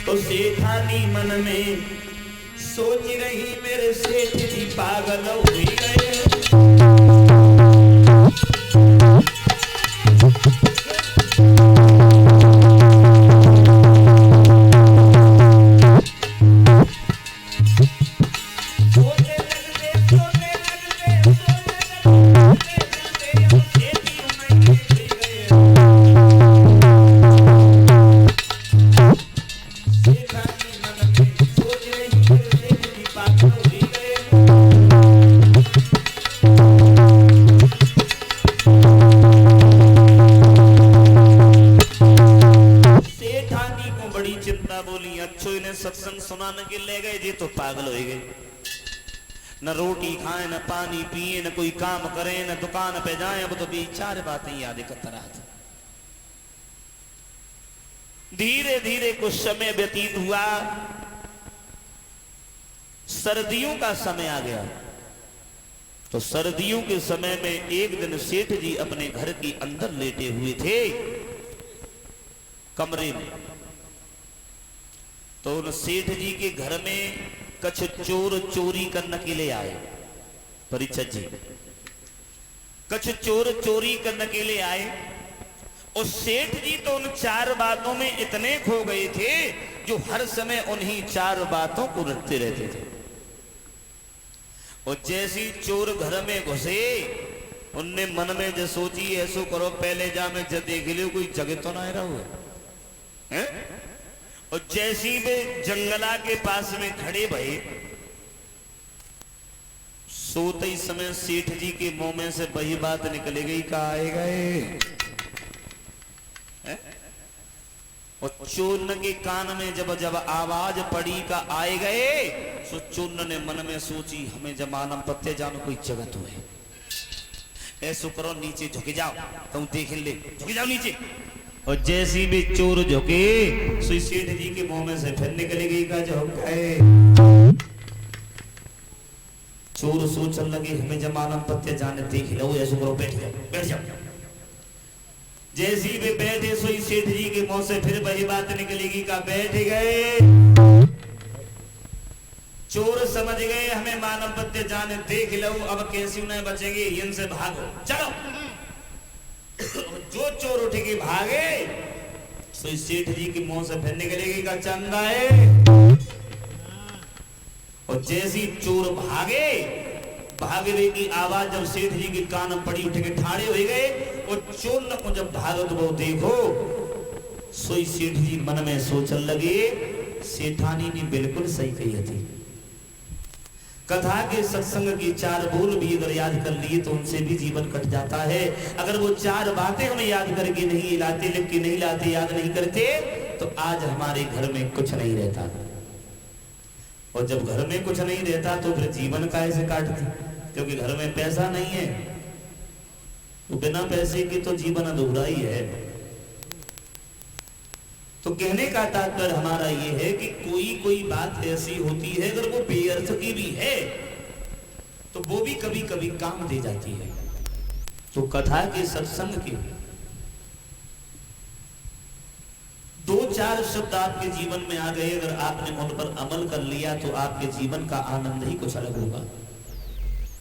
तो सेठानी मन में सोच रही मेरे सेठ जी पागल हो गए। सत्संग सुनाने के ले गए जी तो पागल हो गए। न रोटी खाए, न पानी पिए, न कोई काम करे, न दुकान पे जाए। अब तो बेचार बातें याद करता रहा। धीरे धीरे कुछ समय व्यतीत हुआ। सर्दियों का समय आ गया। तो सर्दियों के समय में एक दिन सेठ जी अपने घर के अंदर लेटे हुए थे कमरे में। तो उन सेठ जी के घर में कछ चोर चोरी करने के लिए आए। परिचत जी कछ चोर चोरी करने के लिए आए। और सेठ जी तो उन चार बातों में इतने खो गए थे जो हर समय उन्हीं चार बातों को रटते रहते थे। और जैसी चोर घर में घुसे उनने मन में जो सोची ऐसो करो पहले जा मैं देख लियो कोई जगह तो ना रहा हुआ है। और जैसी वे जंगला के पास में खड़े भये सोते ही समय सेठ जी के मुंह में से वही बात निकल गई का आए गए। और चोर के कान में जब जब आवाज पड़ी का आए गए तो चोर ने मन में सोची हमें जमानम पत्ते जानो कोई जगत हुए। ऐसो करो नीचे झुक जाओ तुम देख ले। झुक जाओ नीचे। और जैसी भी चोर झुके सुई सेठ जी के मुंह में से फिर निकल गई का झुक गए। चोर सोचने लगे हमें जमानम पत्ते जाने देख लो। ऐसो करो बैठ जाओ बैठ जाओ। जैसी भी बैठे सोई सेठ जी के मुंह से फिर वही बात निकलेगी का बैठ गए। चोर समझ गए हमें मानव पत्ते जाने देख लो। अब कैसे उन्हें बचेंगे इनसे भागो चलो। जो चोर उठेगी भागे सोई सेठ जी के मुंह से फिर निकलेगी का चंदा है। और जैसी चोर भागे भागने की आवाज जब सेठ जी के कान में पड़ी उठ के ठाड़े हो गए। और चोर न को जब भागत वो देखो सोई सेठ जी मन में सोचने लगे सेठानी ने बिल्कुल सही कही थी। कथा के सत्संग की चार बोल भी अगर याद कर लिए तो उनसे भी जीवन कट जाता है। अगर वो चार बातें हम याद करके नहीं लाते लिख के नहीं लाते याद नहीं करते तो आज हमारे घर में कुछ नहीं रहता। और जब घर में कुछ नहीं रहता तो फिर जीवन कैसे काटते क्योंकि घर में पैसा नहीं है। तो बिना पैसे के तो जीवन अधूरा ही है। तो कहने का तात्पर्य हमारा ये है कि कोई कोई बात ऐसी होती है अगर वो बेअर्थ की भी है तो वो भी कभी कभी काम दे जाती है। तो कथा के सत्संग के दो चार शब्द आपके जीवन में आ गए अगर आपने उन पर अमल कर लिया तो आपके जीवन का आनंद ही कुछ अलग होगा।